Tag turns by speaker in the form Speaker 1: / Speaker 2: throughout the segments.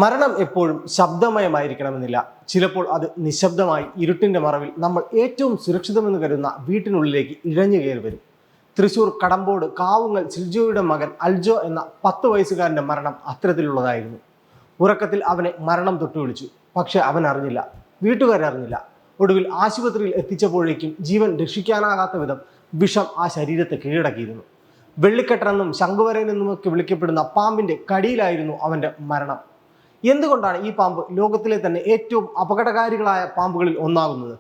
Speaker 1: മരണം എപ്പോഴും ശബ്ദമയമായിരിക്കണമെന്നില്ല. ചിലപ്പോൾ അത് നിശബ്ദമായി ഇരുട്ടിന്റെ മറവിൽ നമ്മൾ ഏറ്റവും സുരക്ഷിതമെന്ന് കരുതുന്ന വീട്ടിനുള്ളിലേക്ക് ഇഴഞ്ഞു കയറി വരും. തൃശൂർ കടമ്പോട് കാവുങ്ങൽ സിൽജോയുടെ മകൻ അൽജോ എന്ന 10 വയസ്സുകാരൻ്റെ മരണം അത്തരത്തിലുള്ളതായിരുന്നു. ഉറക്കത്തിൽ അവനെ മരണം തൊട്ടു വിളിച്ചു. പക്ഷെ അവൻ അറിഞ്ഞില്ല, വീട്ടുകാരറിഞ്ഞില്ല. ഒടുവിൽ ആശുപത്രിയിൽ എത്തിച്ചപ്പോഴേക്കും ജീവൻ രക്ഷിക്കാനാകാത്ത വിധം വിഷം ആ ശരീരത്തെ കീഴടക്കിയിരുന്നു. വെള്ളിക്കെട്ടനെന്നും ശംഖുവരനെന്നുമൊക്കെ വിളിക്കപ്പെടുന്ന പാമ്പിന്റെ കടിയിലായിരുന്നു അവന്റെ മരണം. എന്തുകൊണ്ടാണ് ഈ പാമ്പ് ലോകത്തിലെ തന്നെ ഏറ്റവും അപകടകാരികളായ പാമ്പുകളിൽ ഒന്നാകുന്നത്?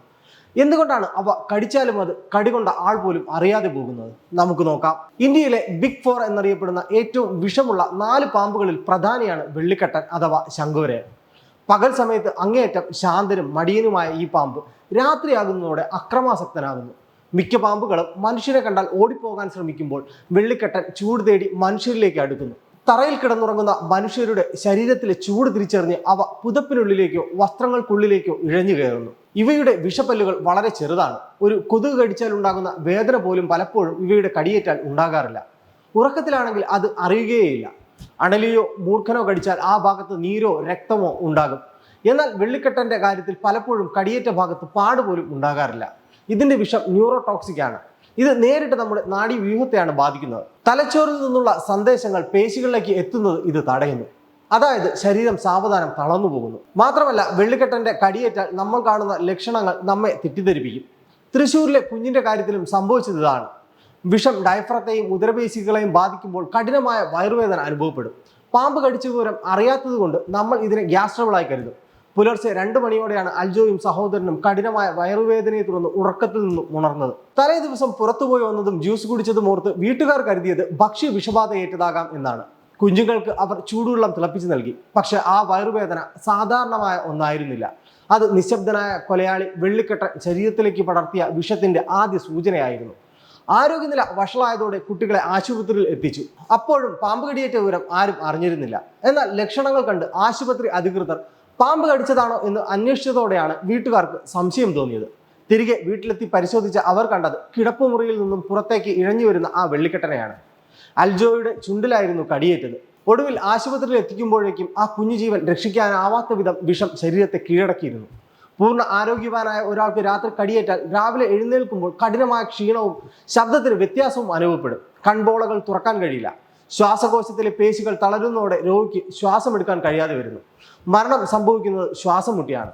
Speaker 1: എന്തുകൊണ്ടാണ് അവ കടിച്ചാലും അത് കടികൊണ്ട ആൾ പോലും അറിയാതെ പോകുന്നത്? നമുക്ക് നോക്കാം. ഇന്ത്യയിലെ ബിഗ് 4 എന്നറിയപ്പെടുന്ന ഏറ്റവും വിഷമുള്ള 4 പാമ്പുകളിൽ പ്രധാനിയാണ് വെള്ളിക്കെട്ടൻ അഥവാ ശംഖുവരയൻ. പകൽ സമയത്ത് അങ്ങേയറ്റം ശാന്തനും മടിയനുമായ ഈ പാമ്പ് രാത്രിയാകുന്നതോടെ അക്രമാസക്തനാകുന്നു. മിക്ക പാമ്പുകളും മനുഷ്യരെ കണ്ടാൽ ഓടിപ്പോകാൻ ശ്രമിക്കുമ്പോൾ വെള്ളിക്കെട്ടൻ ചൂട് തേടി മനുഷ്യരിലേക്ക് അടുക്കുന്നു. തറയിൽ കിടന്നുറങ്ങുന്ന മനുഷ്യരുടെ ശരീരത്തിലെ ചൂട് തിരിച്ചറിഞ്ഞ് അവ പുതപ്പിനുള്ളിലേക്കോ വസ്ത്രങ്ങൾക്കുള്ളിലേക്കോ ഇഴഞ്ഞു കയറുന്നു. ഇവയുടെ വിഷപ്പല്ലുകൾ വളരെ ചെറുതാണ്. ഒരു കൊതുക് കടിച്ചാൽ ഉണ്ടാകുന്ന വേദന പോലും പലപ്പോഴും ഇവയുടെ കടിയേറ്റാൽ ഉണ്ടാകാറില്ല. ഉറക്കത്തിലാണെങ്കിൽ അത് അറിയുകയേയില്ല. അണലിയോ മൂർഖനോ കടിച്ചാൽ ആ ഭാഗത്ത് നീരോ രക്തമോ ഉണ്ടാകും. എന്നാൽ വെള്ളിക്കെട്ടന്റെ കാര്യത്തിൽ പലപ്പോഴും കടിയേറ്റ ഭാഗത്ത് പാടുപോലും ഉണ്ടാകാറില്ല. ഇതിന്റെ വിഷം ന്യൂറോടോക്സിക് ആണ്. ഇത് നേരിട്ട് നമ്മുടെ നാഡീവ്യൂഹത്തെയാണ് ബാധിക്കുന്നത്. തലച്ചോറിൽ നിന്നുള്ള സന്ദേശങ്ങൾ പേശികളിലേക്ക് എത്തുന്നത് ഇത് തടയുന്നു. അതായത് ശരീരം സാവധാനം തളർന്നു പോകുന്നു. മാത്രമല്ല, വെള്ളിക്കെട്ടന്റെ കടിയേറ്റാൽ നമ്മൾ കാണുന്ന ലക്ഷണങ്ങൾ നമ്മെ തെറ്റിദ്ധരിപ്പിക്കും. തൃശ്ശൂരിലെ കുഞ്ഞിന്റെ കാര്യത്തിലും സംഭവിച്ചത് ഇതാണ്. വിഷം ഡയഫ്രത്തെയും ഉദരപേശികളെയും ബാധിക്കുമ്പോൾ കഠിനമായ വയറുവേദന അനുഭവപ്പെടും. പാമ്പ് കടിച്ച വിവരം അറിയാത്തത് കൊണ്ട് നമ്മൾ ഇതിനെ ഗ്യാസ് ട്രബിളായി കരുതും. പുലർച്ചെ 2 മണിയോടെയാണ് അൽജോയും സഹോദരനും കഠിനമായ വയറുവേദനയെ തുടർന്ന് ഉറക്കത്തിൽ നിന്നും ഉണർന്നത്. തലേ ദിവസം പുറത്തുപോയി വന്നതും ജ്യൂസ് കുടിച്ചതും ഓർത്ത് വീട്ടുകാർ കരുതിയത് ഭക്ഷ്യ വിഷബാധയേറ്റതാകാം എന്നാണ്. കുഞ്ഞുങ്ങൾക്ക് അവർ ചൂടുവെള്ളം തിളപ്പിച്ച് നൽകി. പക്ഷെ ആ വയറുവേദന സാധാരണമായ ഒന്നായിരുന്നില്ല. അത് നിശബ്ദനായ കൊലയാളി വെള്ളിക്കെട്ടൻ ശരീരത്തിലേക്ക് പടർത്തിയ വിഷത്തിന്റെ ആദ്യ സൂചനയായിരുന്നു. ആരോഗ്യനില വഷളായതോടെ കുട്ടികളെ ആശുപത്രിയിൽ എത്തിച്ചു. അപ്പോഴും പാമ്പ് കടിയേറ്റ വിവരം ആരും അറിഞ്ഞിരുന്നില്ല. എന്നാൽ ലക്ഷണങ്ങൾ കണ്ട് ആശുപത്രി അധികൃതർ പാമ്പ് കടിച്ചതാണോ എന്ന് അന്വേഷിച്ചതോടെയാണ് വീട്ടുകാർക്ക് സംശയം തോന്നിയത്. തിരികെ വീട്ടിലെത്തി പരിശോധിച്ച അവർ കണ്ടത് കിടപ്പുമുറിയിൽ നിന്നും പുറത്തേക്ക് ഇഴഞ്ഞു വരുന്ന ആ വെള്ളിക്കെട്ടനെയാണ്. അൽജോയുടെ ചുണ്ടിലായിരുന്നു കടിയേറ്റത്. ഒടുവിൽ ആശുപത്രിയിൽ എത്തിക്കുമ്പോഴേക്കും ആ കുഞ്ഞു ജീവൻ രക്ഷിക്കാനാവാത്ത വിധം വിഷം ശരീരത്തെ കീഴടക്കിയിരുന്നു. പൂർണ്ണ ആരോഗ്യവാനായ ഒരാൾക്ക് രാത്രി കടിയേറ്റാൽ രാവിലെ എഴുന്നേൽക്കുമ്പോൾ കഠിനമായ ക്ഷീണവും ശബ്ദത്തിന് വ്യത്യാസവും അനുഭവപ്പെടും. കൺപോളകൾ തുറക്കാൻ കഴിയില്ല. ശ്വാസകോശത്തിലെ പേശികൾ തളരുന്നതോടെ രോഗിക്ക് ശ്വാസമെടുക്കാൻ കഴിയാതെ വരുന്നു. മരണം സംഭവിക്കുന്നത് ശ്വാസം മുട്ടിയാണ്.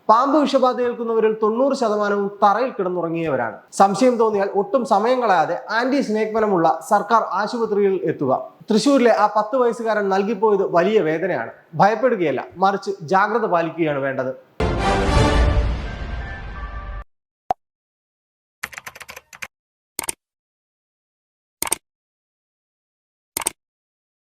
Speaker 1: പാമ്പ് വിഷബാധ ഏൽക്കുന്നവരിൽ 90% തറയിൽ കിടന്നുറങ്ങിയവരാണ്. സംശയം തോന്നിയാൽ ഒട്ടും സമയം കളയാതെ ആന്റി സ്നേക് വനമുള്ള സർക്കാർ ആശുപത്രിയിൽ എത്തുക. തൃശ്ശൂരിലെ ആ 10 വയസ്സുകാരൻ നൽകിപ്പോയത് വലിയ വേദനയാണ്. ഭയപ്പെടുകയല്ല, മറിച്ച് ജാഗ്രത പാലിക്കുകയാണ് വേണ്ടത്.